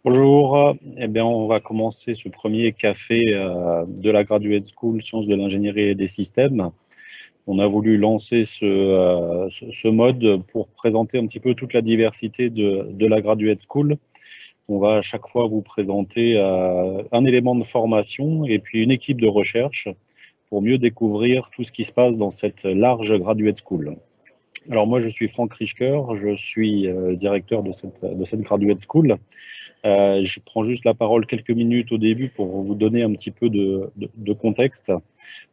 Bonjour, eh bien, on va commencer ce premier café de la Graduate School Sciences de l'ingénierie et des systèmes. On a voulu lancer ce mode pour présenter un petit peu toute la diversité de la Graduate School. On va à chaque fois vous présenter un élément de formation et puis une équipe de recherche pour mieux découvrir tout ce qui se passe dans cette large Graduate School. Alors moi, je suis Franck Rischker, je suis directeur de cette Graduate School. Je prends juste la parole quelques minutes au début pour vous donner un petit peu de contexte.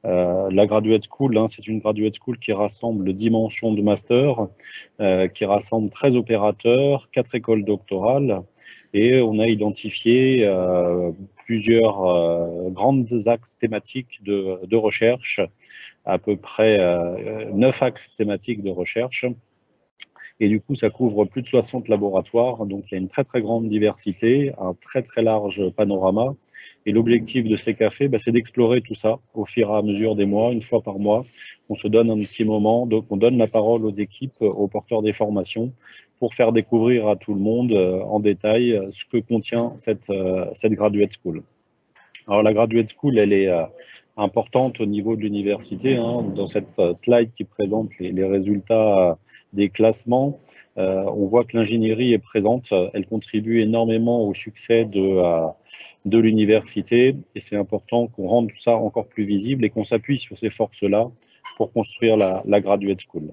La Graduate School, hein, c'est une Graduate School qui rassemble dimensions de master, qui rassemble 13 opérateurs, 4 écoles doctorales, et on a identifié plusieurs grandes axes thématiques de recherche, à peu près 9 axes thématiques de recherche. Et du coup, ça couvre plus de 60 laboratoires. Donc, il y a une très, très grande diversité, un très, très large panorama. Et l'objectif de ces cafés, c'est d'explorer tout ça au fur et à mesure des mois, une fois par mois. On se donne un petit moment, donc on donne la parole aux équipes, aux porteurs des formations, pour faire découvrir à tout le monde en détail ce que contient cette Graduate School. Alors, la Graduate School, elle est importante au niveau de l'université. Hein. Dans cette slide qui présente les résultats des classements, on voit que l'ingénierie est présente. Elle contribue énormément au succès de l'université et c'est important qu'on rende tout ça encore plus visible et qu'on s'appuie sur ces forces-là pour construire la Graduate School.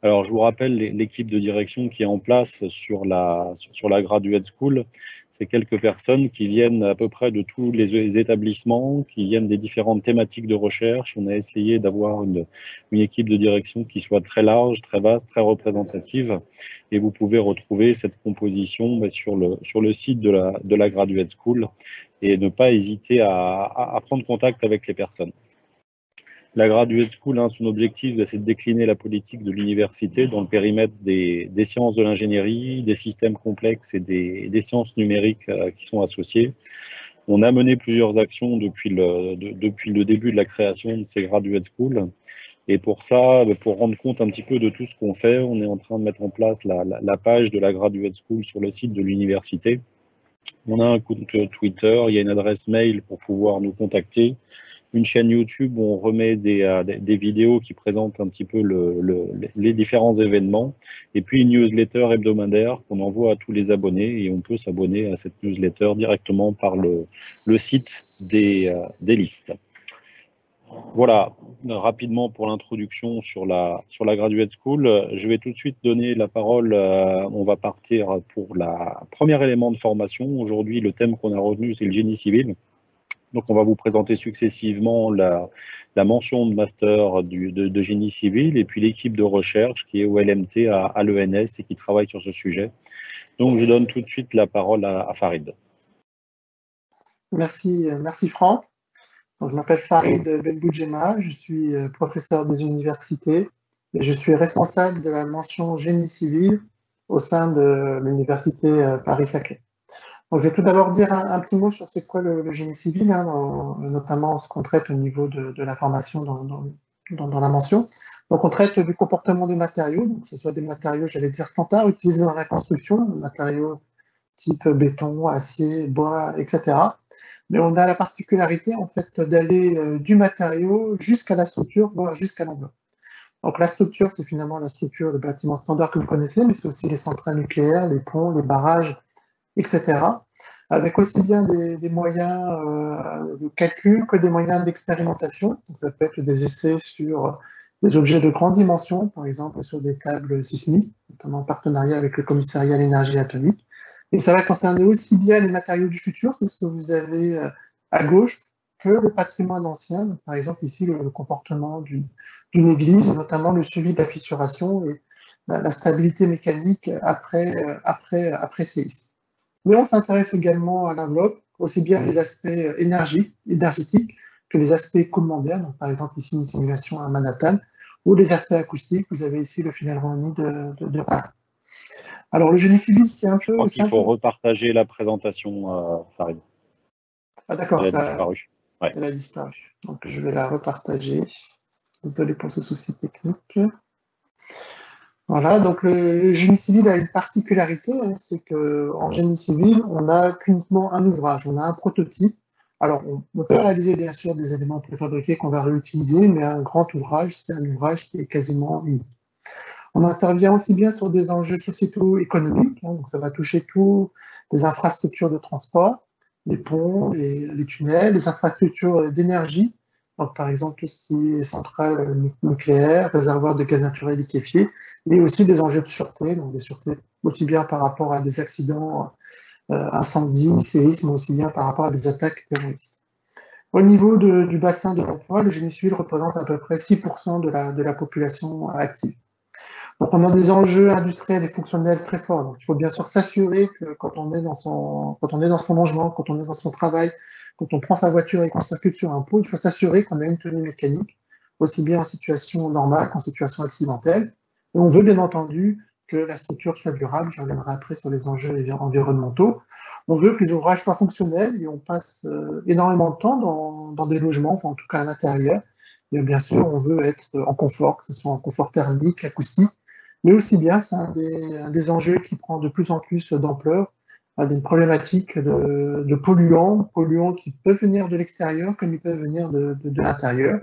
Alors, je vous rappelle l'équipe de direction qui est en place sur la Graduate School. C'est quelques personnes qui viennent à peu près de tous les établissements, qui viennent des différentes thématiques de recherche. On a essayé d'avoir une équipe de direction qui soit très large, très vaste, très représentative. Et vous pouvez retrouver cette composition sur le site de la Graduate School et ne pas hésiter à prendre contact avec les personnes. La Graduate School, hein, son objectif, c'est de décliner la politique de l'université dans le périmètre des sciences de l'ingénierie, des systèmes complexes et des sciences numériques qui sont associées. On a mené plusieurs actions depuis le début de la création de ces Graduate Schools. Et pour ça, pour rendre compte un petit peu de tout ce qu'on fait, on est en train de mettre en place la page de la Graduate School sur le site de l'université. On a un compte Twitter, il y a une adresse mail pour pouvoir nous contacter. Une chaîne YouTube où on remet des vidéos qui présentent un petit peu les différents événements, et puis une newsletter hebdomadaire qu'on envoie à tous les abonnés, et on peut s'abonner à cette newsletter directement par le site des listes. Voilà, rapidement pour l'introduction sur la Graduate School. Je vais tout de suite donner la parole, on va partir pour le premier élément de formation. Aujourd'hui, le thème qu'on a retenu, c'est le génie civil. Donc, on va vous présenter successivement la mention de master de génie civil et puis l'équipe de recherche qui est au LMT à l'ENS et qui travaille sur ce sujet. Donc, je donne tout de suite la parole à Farid. Merci Franck. Donc, je m'appelle Farid Benboudjema, je suis professeur des universités et je suis responsable de la mention génie civil au sein de l'université Paris-Saclay. Donc, je vais tout d'abord dire un petit mot sur c'est quoi le génie civil, hein, notamment ce qu'on traite au niveau de la formation dans la mention. Donc, on traite du comportement des matériaux, donc que ce soit des matériaux, j'allais dire, standards utilisés dans la construction, des matériaux type béton, acier, bois, etc. Mais on a la particularité, en fait, d'aller du matériau jusqu'à la structure, voire jusqu'à l'enveloppe. Donc, la structure, c'est finalement la structure, le bâtiment standard que vous connaissez, mais c'est aussi les centrales nucléaires, les ponts, les barrages, etc. Avec aussi bien des moyens de calcul que des moyens d'expérimentation. Donc, ça peut être des essais sur des objets de grande dimension, par exemple sur des câbles sismiques, notamment en partenariat avec le commissariat à l'énergie atomique. Et ça va concerner aussi bien les matériaux du futur, c'est ce que vous avez à gauche, que le patrimoine ancien. Donc, par exemple, ici, le comportement d'une église, notamment le suivi de la fissuration et la stabilité mécanique après séisme. Mais on s'intéresse également à l'enveloppe, aussi bien les aspects énergétiques que les aspects coulementaires, donc par exemple ici une simulation à Manhattan, ou les aspects acoustiques. Vous avez ici le Philharmonie de Paris. Alors le génie civil, c'est un peu... Je crois qu'il faut repartager la présentation, Farid. Ah d'accord, elle a disparu. Ouais. Elle a disparu. Donc je vais la repartager. Désolé pour ce souci technique. Voilà, donc le génie civil a une particularité, hein, c'est qu'en génie civil, on n'a qu'uniquement un ouvrage, on a un prototype. Alors, on peut réaliser bien sûr des éléments préfabriqués qu'on va réutiliser, mais un grand ouvrage, c'est un ouvrage qui est quasiment unique. On intervient aussi bien sur des enjeux sociétaux économiques, hein, donc ça va toucher tout, les infrastructures de transport, les ponts, les tunnels, les infrastructures d'énergie, donc par exemple tout ce qui est centrale nucléaire, réservoir de gaz naturel liquéfié, mais aussi des enjeux de sûreté, donc des sûretés aussi bien par rapport à des accidents, incendies, séismes, aussi bien par rapport à des attaques terroristes. Au niveau du bassin de l'emploi, le génie civil représente à peu près 6% de la population active. Donc, on a des enjeux industriels et fonctionnels très forts. Donc, il faut bien sûr s'assurer que quand on est dans son logement, quand on est dans son travail, quand on prend sa voiture et qu'on circule sur un pont, il faut s'assurer qu'on a une tenue mécanique, aussi bien en situation normale qu'en situation accidentelle. Et on veut bien entendu que la structure soit durable. Je reviendrai après sur les enjeux environnementaux. On veut que les ouvrages soient fonctionnels et on passe énormément de temps dans des logements, enfin en tout cas à l'intérieur. Et bien sûr, on veut être en confort, que ce soit en confort thermique, acoustique, mais aussi bien, c'est un des enjeux qui prend de plus en plus d'ampleur, des problématiques de polluants qui peuvent venir de l'extérieur comme ils peuvent venir de l'intérieur.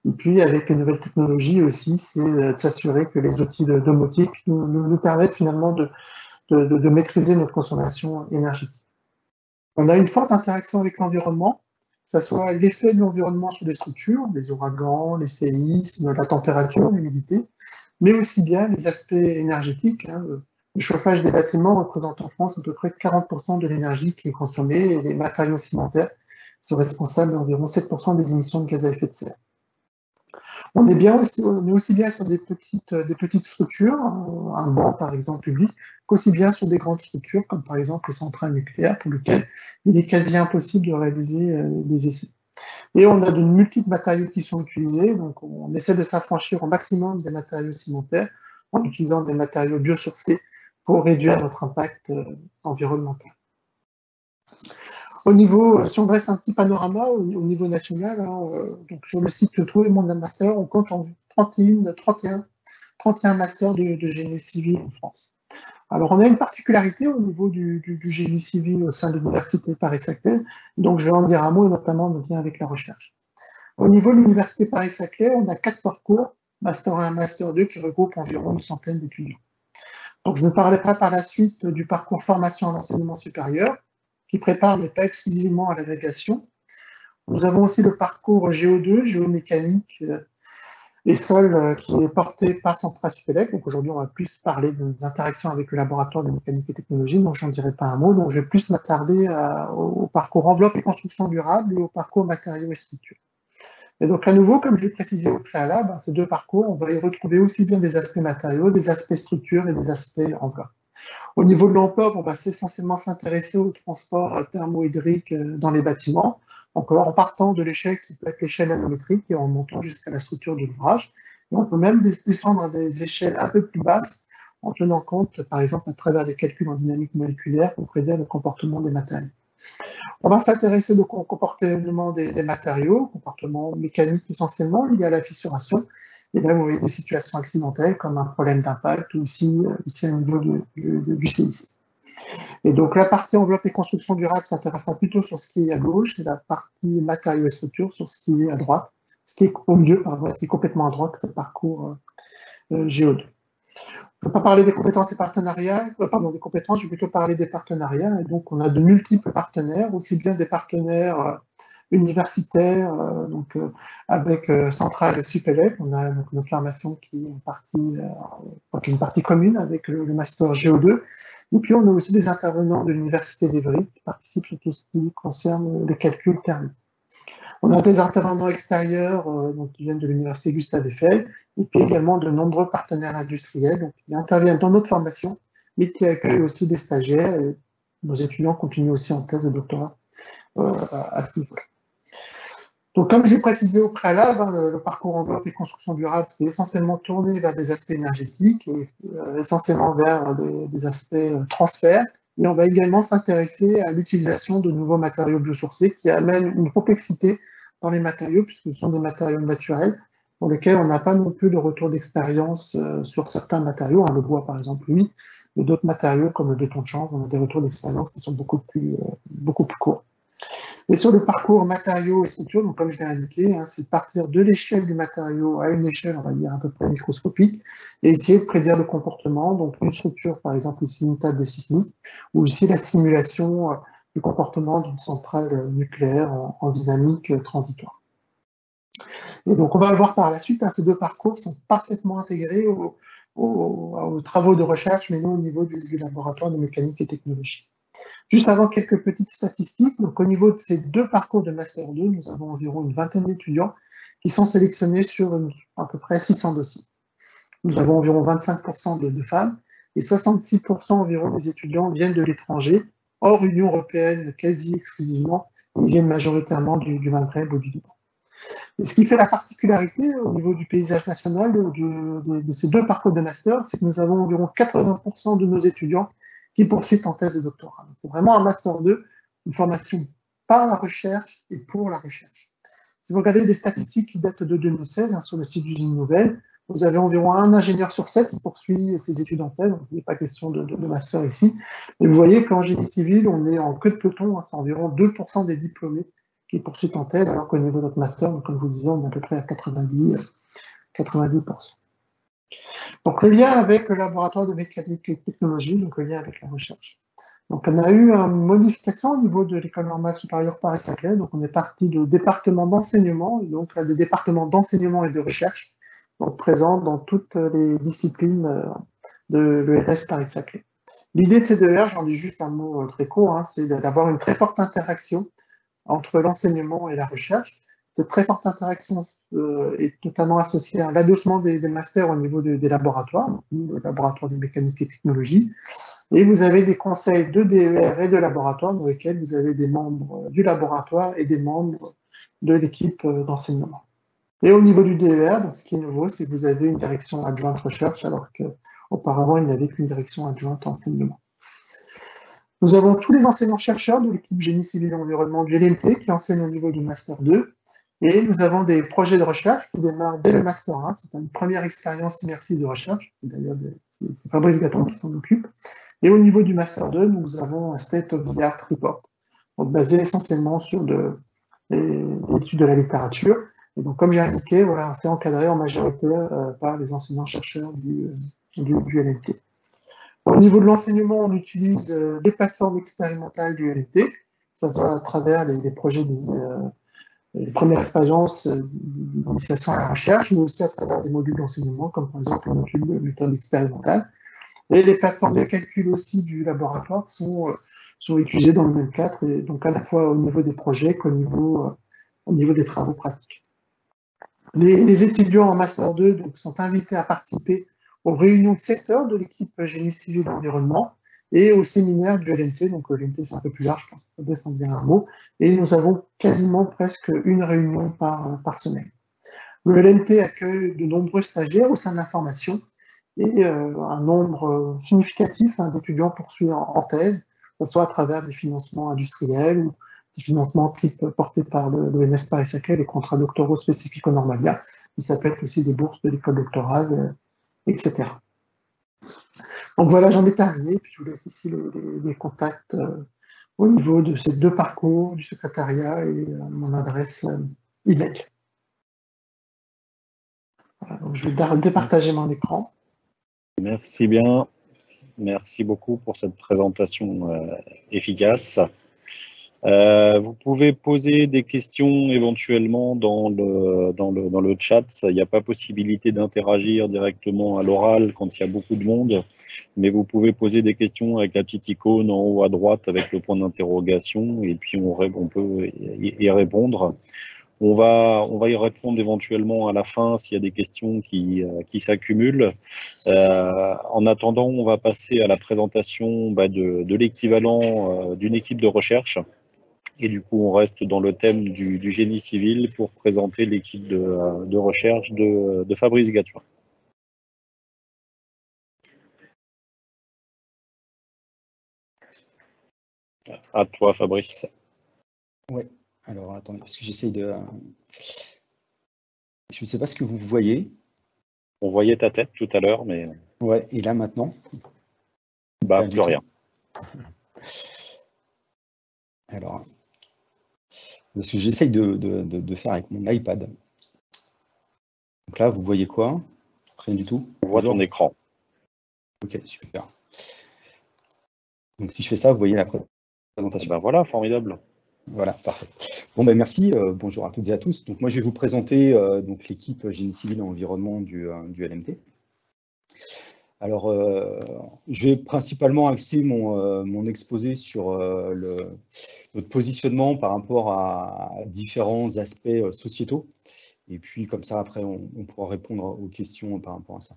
Et puis avec les nouvelles technologies aussi, c'est de s'assurer que les outils de domotique nous permettent finalement de maîtriser notre consommation énergétique. On a une forte interaction avec l'environnement, que ce soit l'effet de l'environnement sur les structures, les ouragans, les séismes, la température, l'humidité, mais aussi bien les aspects énergétiques, hein. Le chauffage des bâtiments représente en France à peu près 40% de l'énergie qui est consommée et les matériaux cimentaires sont responsables d'environ 7% des émissions de gaz à effet de serre. On est aussi bien sur des petites structures, un banc par exemple public, qu'aussi bien sur des grandes structures comme par exemple les centrales nucléaires pour lesquelles il est quasi impossible de réaliser des essais. Et on a de multiples matériaux qui sont utilisés, donc on essaie de s'affranchir au maximum des matériaux cimentaires en utilisant des matériaux biosourcés pour réduire notre impact environnemental. Au niveau, si on dresse un petit panorama au niveau national, hein, donc sur le site Trouver mon master, on compte en 31 masters de génie civil en France. Alors, on a une particularité au niveau du génie civil au sein de l'université Paris-Saclay, donc je vais en dire un mot, et notamment en lien avec la recherche. Au niveau de l'université Paris-Saclay, on a 4 parcours, Master 1, Master 2, qui regroupent environ une centaine d'étudiants. Donc, je ne parlerai pas par la suite du parcours formation à l'enseignement supérieur, qui prépare mais pas exclusivement à l'agrégation. Nous avons aussi le parcours Géo2, géomécanique et sol, qui est porté par Centrale Supélec. Donc aujourd'hui, on va plus parler des interactions avec le laboratoire de mécanique et technologie, donc je n'en dirai pas un mot. Donc je vais plus m'attarder au parcours enveloppe et construction durable et au parcours matériaux et structures. Et donc à nouveau, comme je l'ai précisé au préalable, ces deux parcours, on va y retrouver aussi bien des aspects matériaux, des aspects structures et des aspects enveloppe. Au niveau de l'enveloppe, on va essentiellement s'intéresser au transport thermohydrique dans les bâtiments, encore en partant de l'échelle qui peut être l'échelle nanométrique et en montant jusqu'à la structure de l'ouvrage. Et on peut même descendre à des échelles un peu plus basses en tenant compte, par exemple, à travers des calculs en dynamique moléculaire pour prédire le comportement des matériaux. On va s'intéresser au comportement des matériaux, comportement mécanique essentiellement lié à la fissuration, et là vous voyez des situations accidentelles comme un problème d'impact ou ici à niveau du séisme. Et donc la partie enveloppe et construction durable s'intéressera plutôt sur ce qui est à gauche et la partie matériaux et structures sur ce qui est à droite, ce qui est au milieu, pardon, ce qui est complètement à droite, c'est le parcours Géo2. Je ne vais pas parler des compétences et partenariats, des compétences, je vais plutôt parler des partenariats. Et donc, on a de multiples partenaires, aussi bien des partenaires universitaires, avec Centrale Supélec, on a donc notre formation qui est une partie commune avec le Master Géo2. Et puis, on a aussi des intervenants de l'Université d'Evry qui participent sur tout ce qui concerne les calculs thermiques. On a des intervenants extérieurs qui viennent de l'Université Gustave Eiffel, et puis également de nombreux partenaires industriels qui interviennent dans notre formation, mais qui accueillent aussi des stagiaires. Et nos étudiants continuent aussi en thèse de doctorat à ce niveau-là. Donc, comme j'ai précisé au préalable, le parcours enveloppe et construction durable, c'est essentiellement tourné vers des aspects énergétiques et essentiellement vers des aspects transfert. Et on va également s'intéresser à l'utilisation de nouveaux matériaux biosourcés qui amènent une complexité dans les matériaux, puisque ce sont des matériaux naturels, pour lesquels on n'a pas non plus de retour d'expérience sur certains matériaux. Le bois, par exemple, oui, mais d'autres matériaux comme le béton de chanvre, on a des retours d'expérience qui sont beaucoup plus courts. Et sur le parcours matériaux et structures, donc comme je l'ai indiqué, c'est de partir de l'échelle du matériau à une échelle, on va dire, à peu près microscopique, et essayer de prédire le comportement. Donc une structure, par exemple ici une table sismique, ou ici la simulation du comportement d'une centrale nucléaire en dynamique transitoire. Et donc, on va le voir par la suite, ces deux parcours sont parfaitement intégrés aux travaux de recherche, mais non au niveau du laboratoire de mécanique et technologie. Juste avant, quelques petites statistiques. Donc, au niveau de ces deux parcours de Master 2, nous avons environ une vingtaine d'étudiants qui sont sélectionnés sur à peu près 600 dossiers. Nous avons environ 25% de femmes et 66% environ des étudiants viennent de l'étranger, hors Union européenne quasi exclusivement. Ils viennent majoritairement du Maghreb ou du Liban. Et ce qui fait la particularité au niveau du paysage national de ces deux parcours de master, c'est que nous avons environ 80% de nos étudiants qui poursuivent en thèse de doctorat. C'est vraiment un master 2, une formation par la recherche et pour la recherche. Si vous regardez des statistiques qui datent de 2016 sur le site d'Usine Nouvelle, vous avez environ un ingénieur sur 7 qui poursuit ses études en thèse, donc il n'est pas question de master ici. Et vous voyez qu'en génie civil, on est en queue de peloton, c'est environ 2% des diplômés qui poursuivent en thèse, alors qu'au niveau de notre master, comme je vous le disais, on est à peu près à 90%. Donc le lien avec le laboratoire de mécanique et technologie, donc le lien avec la recherche. Donc on a eu une modification au niveau de l'école normale supérieure Paris-Saclay, donc on est parti de département d'enseignement, et donc des départements d'enseignement et de recherche, donc présents dans toutes les disciplines de l'ERS Paris-Saclay. L'idée de ces deux R, j'en dis juste un mot très court, c'est d'avoir une très forte interaction entre l'enseignement et la recherche. Cette très forte interaction est notamment associée à l'adossement des masters au niveau des laboratoires, le laboratoire de mécanique et technologie. Et vous avez des conseils de DER et de laboratoire dans lesquels vous avez des membres du laboratoire et des membres de l'équipe d'enseignement. Et au niveau du DER, donc ce qui est nouveau, c'est que vous avez une direction adjointe recherche, alors qu'auparavant, il n'y avait qu'une direction adjointe enseignement. Nous avons tous les enseignants-chercheurs de l'équipe Génie civil et environnement du LMT qui enseignent au niveau du Master 2. Et nous avons des projets de recherche qui démarrent dès le Master 1. C'est une première expérience immersive de recherche. D'ailleurs, c'est Fabrice Gaton qui s'en occupe. Et au niveau du Master 2, nous avons un State of the Art Report, donc basé essentiellement sur l'étude de la littérature. Et donc, comme j'ai indiqué, voilà, c'est encadré en majorité par les enseignants-chercheurs du LMT. Au niveau de l'enseignement, on utilise des plateformes expérimentales du LMT, ça soit à travers les projets les premières expériences d'initiation à la recherche, mais aussi à travers des modules d'enseignement, comme par exemple le module de méthode expérimentale. Et les plateformes de calcul aussi du laboratoire sont utilisées dans le même cadre, et donc à la fois au niveau des projets qu'au niveau des travaux pratiques. Les étudiants en Master 2 donc, sont invités à participer aux réunions de secteur de l'équipe Génie civil et environnement et au séminaire du LNT. Donc LNT, c'est un peu plus large, je pense que Fabrice en dire un mot. Et nous avons quasiment presque une réunion par semaine. Le LNT accueille de nombreux stagiaires au sein de la formation et un nombre significatif d'étudiants poursuit en thèse, que ce soit à travers des financements industriels ou des financements type portés par le NS Paris-Saclay, les contrats doctoraux spécifiques au Normalia, mais ça peut être aussi des bourses de l'école doctorale, etc. Donc voilà, j'en ai terminé, puis je vous laisse ici les contacts au niveau de ces deux parcours, du secrétariat et mon adresse email. Voilà, donc je vais départager mon écran. Merci bien. Merci beaucoup pour cette présentation efficace. Vous pouvez poser des questions éventuellement dans le chat. Il n'y a pas possibilité d'interagir directement à l'oral quand il y a beaucoup de monde, mais vous pouvez poser des questions avec la petite icône en haut à droite avec le point d'interrogation et puis on peut y répondre. On va y répondre éventuellement à la fin s'il y a des questions qui s'accumulent. En attendant, on va passer à la présentation de l'équivalent d'une équipe de recherche. Et du coup, on reste dans le thème du génie civil pour présenter l'équipe de recherche de Fabrice Gatuin. À toi, Fabrice. Oui, alors attendez, parce que j'essaye de... Je ne sais pas ce que vous voyez. On voyait ta tête tout à l'heure, mais Ouais, et là maintenant, bah, plus rien. Alors, ce que j'essaye de faire avec mon iPad. Donc là, vous voyez quoi? Rien du tout. On voit ton écran. Ok, super. Donc si je fais ça, vous voyez la présentation. Ben voilà, formidable. Voilà, parfait. Bon, ben merci. Bonjour à toutes et à tous. Donc moi, je vais vous présenter donc l'équipe Génie civil et environnement du LMT. Alors, je vais principalement axer mon exposé sur notre positionnement par rapport à différents aspects sociétaux. Et puis, comme ça, après, on pourra répondre aux questions par rapport à ça.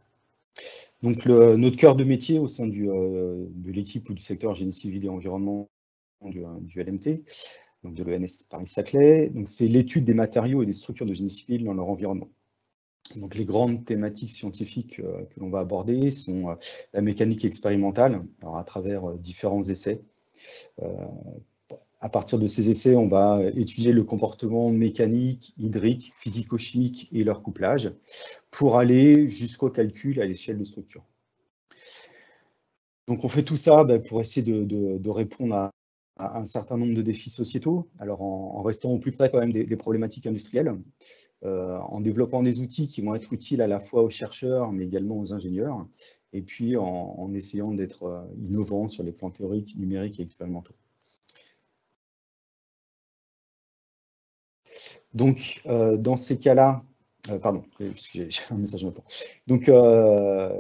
Donc, notre cœur de métier au sein de l'équipe ou du secteur Génie civil et environnement du LMT, donc de l'ENS Paris-Saclay, c'est l'étude des matériaux et des structures de génie civil dans leur environnement. Donc, les grandes thématiques scientifiques que l'on va aborder sont la mécanique expérimentale, alors à travers différents essais. À partir de ces essais, on va étudier le comportement mécanique, hydrique, physico-chimique et leur couplage pour aller jusqu'au calcul à l'échelle de structure. Donc, on fait tout ça pour essayer de répondre à un certain nombre de défis sociétaux, alors en restant au plus près quand même des problématiques industrielles, en développant des outils qui vont être utiles à la fois aux chercheurs, mais également aux ingénieurs, et puis en essayant d'être innovants sur les plans théoriques, numériques et expérimentaux. Donc, dans ces cas-là, pardon, j'ai un message maintenant. Donc,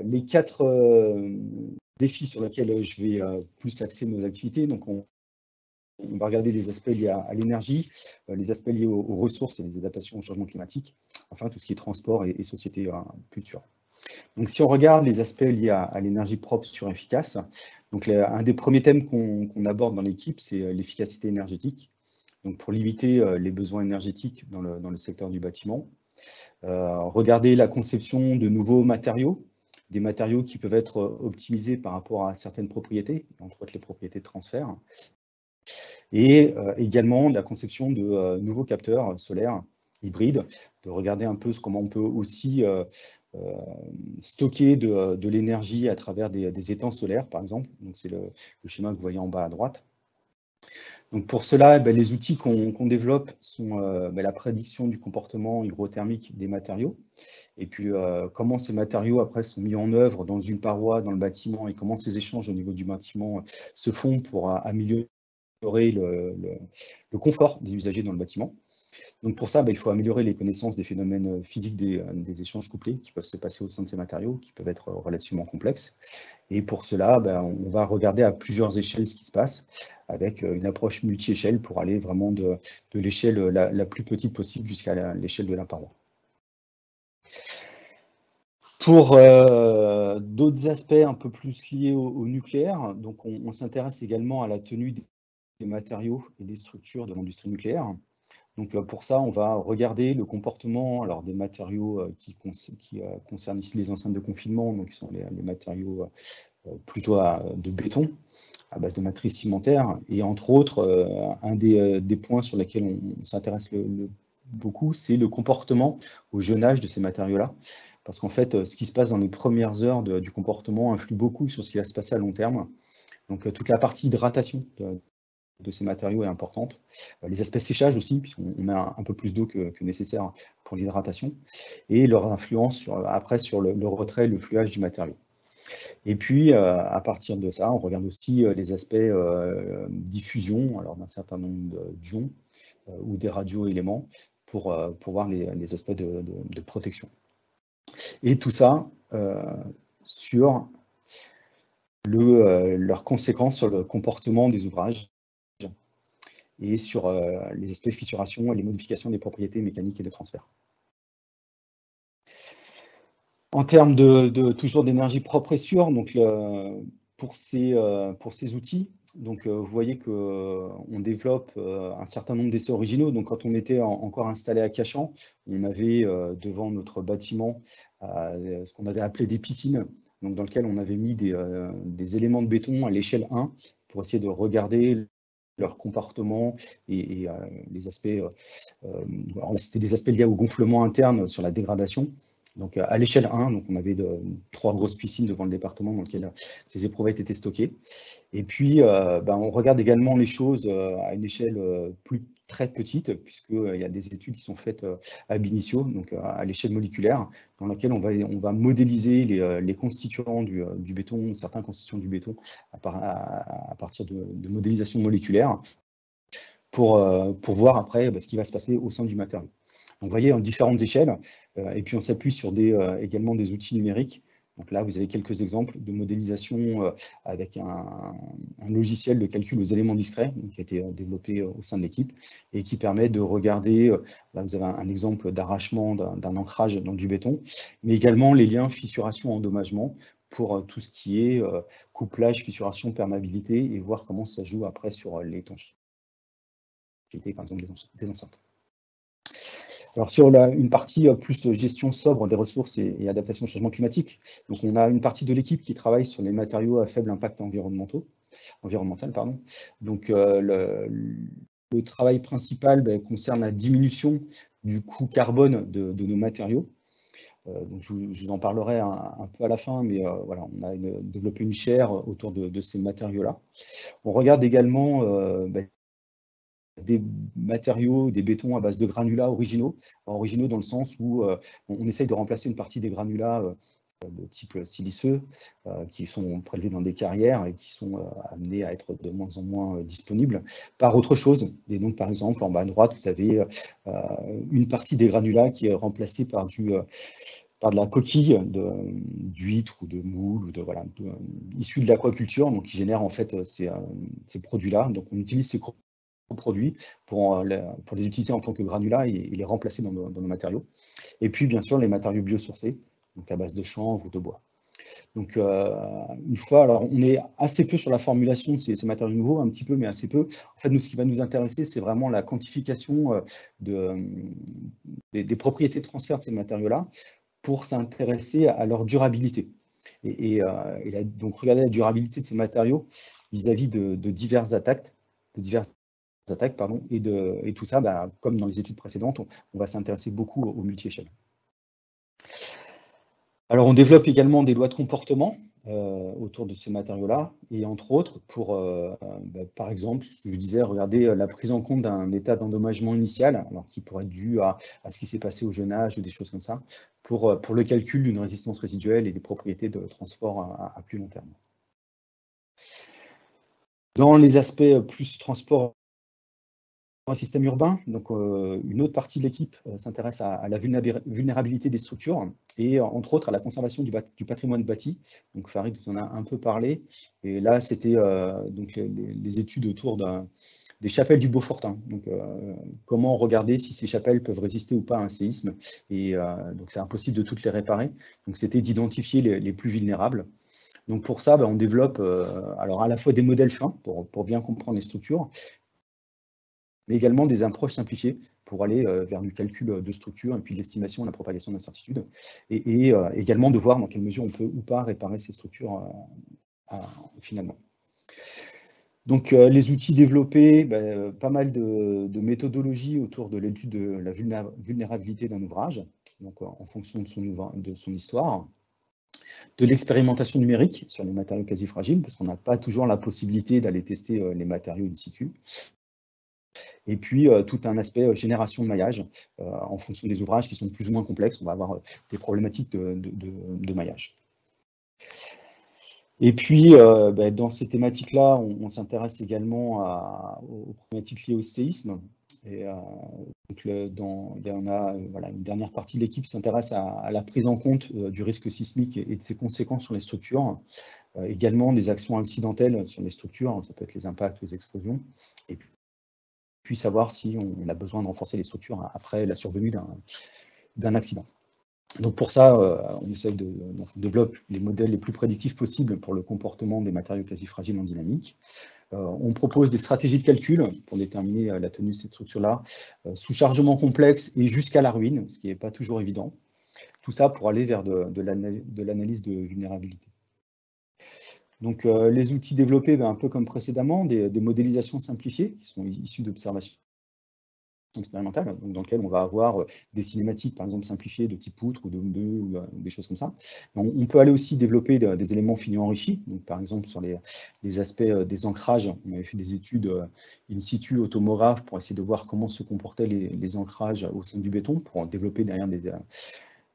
les 4 défis sur lesquels je vais plus axer nos activités, donc on va regarder les aspects liés à l'énergie, les aspects liés aux ressources et les adaptations au changement climatique, enfin tout ce qui est transport et société future. Donc si on regarde les aspects liés à l'énergie propre, sûre, efficace, donc un des premiers thèmes qu'on aborde dans l'équipe, c'est l'efficacité énergétique. Donc pour limiter les besoins énergétiques dans le secteur du bâtiment. Regarder la conception de nouveaux matériaux, des matériaux qui peuvent être optimisés par rapport à certaines propriétés, entre autres les propriétés de transfert. Et également la conception de nouveaux capteurs solaires hybrides, de regarder un peu comment on peut aussi stocker de l'énergie à travers des étangs solaires, par exemple. Donc c'est le schéma que vous voyez en bas à droite. Donc pour cela, les outils qu'on développe sont la prédiction du comportement hygrothermique des matériaux, et puis comment ces matériaux après sont mis en œuvre dans une paroi, dans le bâtiment, et comment ces échanges au niveau du bâtiment se font pour améliorer le confort des usagers dans le bâtiment. Donc pour ça, il faut améliorer les connaissances des phénomènes physiques des échanges couplés qui peuvent se passer au sein de ces matériaux, qui peuvent être relativement complexes. Et pour cela, on va regarder à plusieurs échelles ce qui se passe, avec une approche multi-échelle pour aller vraiment de l'échelle la plus petite possible jusqu'à l'échelle de la paroi. Pour d'autres aspects un peu plus liés au nucléaire, donc on s'intéresse également à la tenue des matériaux et des structures de l'industrie nucléaire. Donc pour ça, on va regarder le comportement des matériaux qui concernent ici les enceintes de confinement, donc qui sont les matériaux plutôt de béton, à base de matrice cimentaire. Et entre autres, un des points sur lesquels on s'intéresse beaucoup, c'est le comportement au jeune âge de ces matériaux-là. Parce qu'en fait, ce qui se passe dans les premières heures du comportement influe beaucoup sur ce qui va se passer à long terme. Donc toute la partie hydratation de ces matériaux est importante. Les aspects séchage aussi, puisqu'on met un peu plus d'eau que nécessaire pour l'hydratation, et leur influence après sur le retrait, le fluage du matériau. Et puis, à partir de ça, on regarde aussi les aspects diffusion, d'un certain nombre d'ions ou des radioéléments pour voir les aspects de protection. Et tout ça sur leurs conséquences sur le comportement des ouvrages et sur les aspects fissuration et les modifications des propriétés mécaniques et de transfert. En termes toujours d'énergie propre et sûre, donc pour ces outils, donc vous voyez qu'on développe un certain nombre d'essais originaux. Donc quand on était encore installé à Cachan, on avait devant notre bâtiment ce qu'on avait appelé des piscines, donc dans lequel on avait mis des éléments de béton à l'échelle 1 pour essayer de regarder leur comportement et les aspects, c'était des aspects liés au gonflement interne sur la dégradation. Donc à l'échelle 1, donc on avait 3 grosses piscines devant le département dans lesquelles ces éprouvettes étaient stockées. Et puis on regarde également les choses à une échelle très petite, puisqu'il y a des études qui sont faites ab initio, donc à l'échelle moléculaire, dans laquelle on va modéliser les constituants du béton, certains constituants du béton, à partir de modélisation moléculaire, pour voir après ce qui va se passer au sein du matériau. Donc, vous voyez, en différentes échelles, et puis on s'appuie sur également des outils numériques. Donc là, vous avez quelques exemples de modélisation avec un logiciel de calcul aux éléments discrets qui a été développé au sein de l'équipe et qui permet de regarder, là vous avez un exemple d'arrachement d'un ancrage dans du béton, mais également les liens fissuration-endommagement pour tout ce qui est couplage, fissuration, perméabilité, et voir comment ça joue après sur l'étanchéité, par exemple, des enceintes. Alors sur une partie plus gestion sobre des ressources et adaptation au changement climatique, donc on a une partie de l'équipe qui travaille sur les matériaux à faible impact environnemental. Donc le travail principal concerne la diminution du coût carbone de nos matériaux. Donc je vous en parlerai un peu à la fin, mais voilà, on a développé une chaire autour de ces matériaux-là. On regarde également des matériaux, des bétons à base de granulats originaux dans le sens où on essaye de remplacer une partie des granulats de type siliceux qui sont prélevés dans des carrières et qui sont amenés à être de moins en moins disponibles par autre chose. Et donc, par exemple, en bas à droite, vous avez une partie des granulats qui est remplacée par de la coquille d'huître ou de moule, ou issu de l'aquaculture, donc qui génère en fait ces produits-là. Donc, on utilise ces produits pour les utiliser en tant que granulats et les remplacer dans nos matériaux. Et puis, bien sûr, les matériaux biosourcés, donc à base de chanvre ou de bois. Donc, une fois, alors on est assez peu sur la formulation de ces matériaux nouveaux, un petit peu, mais assez peu. En fait, nous, ce qui va nous intéresser, c'est vraiment la quantification des propriétés de transfert de ces matériaux-là pour s'intéresser à leur durabilité. Et donc, regarder la durabilité de ces matériaux vis-à-vis de diverses attaques, et tout ça, comme dans les études précédentes, on va s'intéresser beaucoup au multi-échelle. Alors, on développe également des lois de comportement autour de ces matériaux-là, et entre autres, pour, par exemple, je vous disais, regarder la prise en compte d'un état d'endommagement initial, alors qui pourrait être dû à ce qui s'est passé au jeune âge ou des choses comme ça, pour le calcul d'une résistance résiduelle et des propriétés de transport à plus long terme. Dans les aspects plus transport un système urbain, donc une autre partie de l'équipe s'intéresse à la vulnérabilité des structures et entre autres à la conservation du patrimoine bâti. Donc Farid vous en a un peu parlé. Et là, c'était donc les études autour des chapelles du Beaufortin. Donc comment regarder si ces chapelles peuvent résister ou pas à un séisme. Et donc c'est impossible de toutes les réparer. Donc c'était d'identifier les plus vulnérables. Donc pour ça, on développe alors à la fois des modèles fins pour bien comprendre les structures, mais également des approches simplifiées pour aller vers du calcul de structure et puis l'estimation de la propagation d'incertitude, et également de voir dans quelle mesure on peut ou pas réparer ces structures finalement. Donc les outils développés, pas mal de méthodologies autour de l'étude de la vulnérabilité d'un ouvrage, donc en fonction de son histoire, de l'expérimentation numérique sur les matériaux quasi fragiles, parce qu'on n'a pas toujours la possibilité d'aller tester les matériaux in situ. Et puis, tout un aspect génération de maillage en fonction des ouvrages qui sont plus ou moins complexes. On va avoir des problématiques de maillage. Et puis, dans ces thématiques-là, on s'intéresse également aux problématiques liées au séisme. Et donc, il y en a une dernière partie de l'équipe qui s'intéresse à la prise en compte du risque sismique et de ses conséquences sur les structures. Également des actions incidentelles sur les structures, ça peut être les impacts, les explosions. Et puis savoir si on a besoin de renforcer les structures après la survenue d'un accident. Donc pour ça, on essaye on développe les modèles les plus prédictifs possibles pour le comportement des matériaux quasi fragiles en dynamique. On propose des stratégies de calcul pour déterminer la tenue de cette structure-là, sous chargement complexe et jusqu'à la ruine, ce qui n'est pas toujours évident. Tout ça pour aller vers de l'analyse de vulnérabilité. Donc, les outils développés, un peu comme précédemment, des modélisations simplifiées qui sont issues d'observations expérimentales, donc dans lesquelles on va avoir des cinématiques, par exemple, simplifiées de type poutre ou de 2 ou des choses comme ça. On peut aller aussi développer des éléments finis enrichis. Donc, par exemple, sur les aspects des ancrages, on avait fait des études in situ automoraphes pour essayer de voir comment se comportaient les ancrages au sein du béton pour développer derrière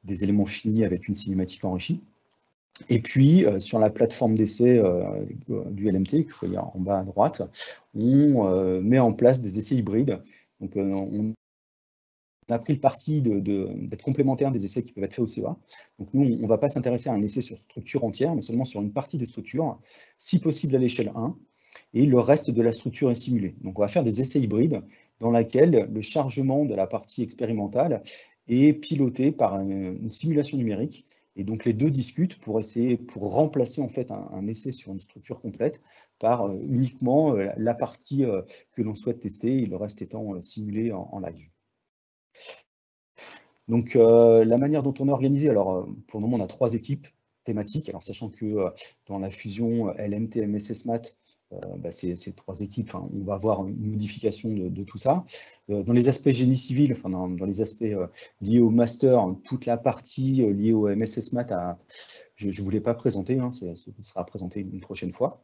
des éléments finis avec une cinématique enrichie. Et puis, sur la plateforme d'essai du LMT, que vous voyez en bas à droite, on met en place des essais hybrides. Donc, on a pris le parti d'être complémentaire des essais qui peuvent être faits au CEA. Donc, nous, on ne va pas s'intéresser à un essai sur structure entière, mais seulement sur une partie de structure, si possible à l'échelle 1, et le reste de la structure est simulé. Donc, on va faire des essais hybrides dans lesquels le chargement de la partie expérimentale est piloté par une simulation numérique. Et donc, les deux discutent pour remplacer en fait un essai sur une structure complète par uniquement la partie que l'on souhaite tester et le reste étant simulé en live. Donc, la manière dont on est organisé, alors pour le moment, on a 3 équipes thématiques. Alors, sachant que dans la fusion LMT, MSS Math, ces 3 équipes, on va avoir une modification de tout ça. Dans les aspects génie civil, dans les aspects liés au master, toute la partie liée au MSS Math, je ne voulais pas présenter, ce sera présenté une prochaine fois.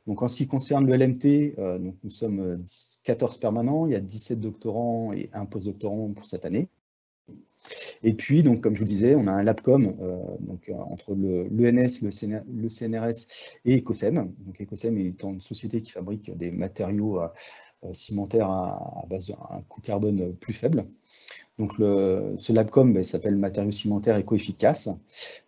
Donc, en ce qui concerne le LMT, donc nous sommes 14 permanents, il y a 17 doctorants et un postdoctorant pour cette année. Et puis, donc, comme je vous disais, on a un LabCom entre l'ENS, le CNRS et Ecosem. Donc, Ecosem étant une société qui fabrique des matériaux cimentaires à base d'un coût carbone plus faible. Donc, ce LabCom s'appelle Matériaux cimentaires éco-efficaces.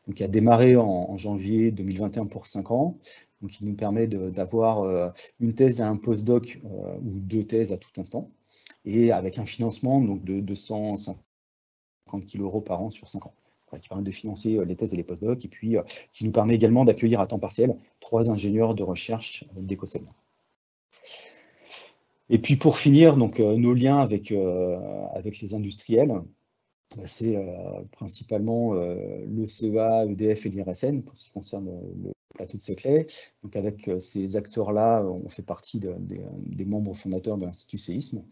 Donc, il a démarré en janvier 2021 pour 5 ans. Donc, il nous permet d'avoir une thèse et un postdoc ou 2 thèses à tout instant. Et avec un financement donc, de 250 000 € par an sur 5 ans, qui permet de financer les thèses et les postdocs, et puis qui nous permet également d'accueillir à temps partiel 3 ingénieurs de recherche d'Ecosem. Et puis pour finir, donc, nos liens avec les industriels, c'est principalement le CEA, EDF et l'IRSN pour ce qui concerne le plateau de Saclay. Donc avec ces acteurs-là, on fait partie des membres fondateurs de l'Institut Séisme.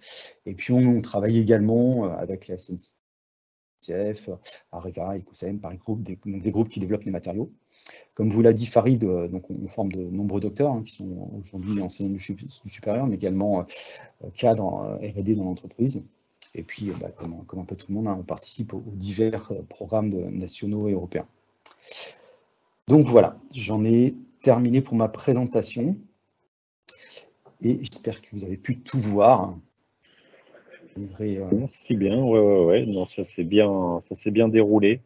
Et puis on travaille également avec la SNCF, Areva, Ecosem, par des groupes qui développent les matériaux. Comme vous l'a dit Farid, donc on forme de nombreux docteurs qui sont aujourd'hui enseignants du supérieur, mais également cadres en R&D dans l'entreprise. Et puis, comme un peu tout le monde, on participe aux divers programmes nationaux et européens. Donc voilà, j'en ai terminé pour ma présentation. Et j'espère que vous avez pu tout voir. Merci bien, ouais. Non, ça s'est bien déroulé.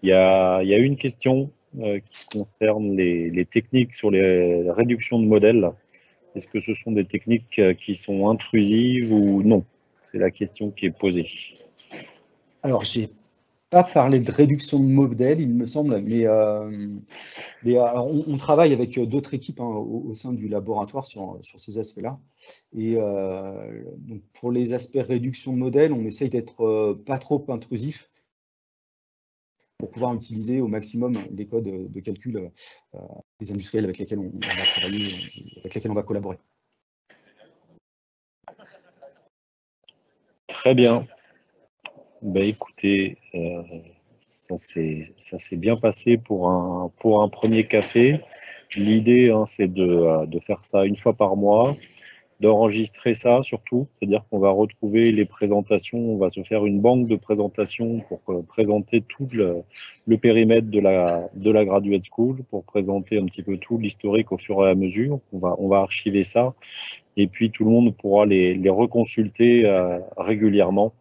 Il y a une question qui concerne les techniques sur les réductions de modèles. Est-ce que ce sont des techniques qui sont intrusives ou non? C'est la question qui est posée. Alors, j'ai pas parlé de réduction de modèles, il me semble, mais alors on travaille avec d'autres équipes au sein du laboratoire sur ces aspects-là. Et donc pour les aspects réduction de modèles, on essaye d'être pas trop intrusif pour pouvoir utiliser au maximum les codes de calcul des industriels avec lesquels on va travailler, avec lesquels on va collaborer. Très bien. Écoutez, ça s'est bien passé pour un premier café. L'idée, c'est de faire ça une fois par mois, d'enregistrer ça surtout, c'est-à-dire qu'on va retrouver les présentations, on va se faire une banque de présentations pour présenter tout le périmètre de la Graduate School, pour présenter un petit peu tout l'historique au fur et à mesure. On va archiver ça, et puis tout le monde pourra les reconsulter régulièrement.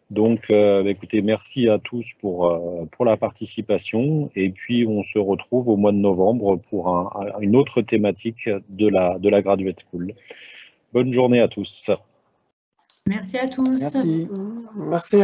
Donc, écoutez, merci à tous pour la participation, et puis on se retrouve au mois de novembre pour une autre thématique de la Graduate School. Bonne journée à tous. Merci à tous. Merci. Merci.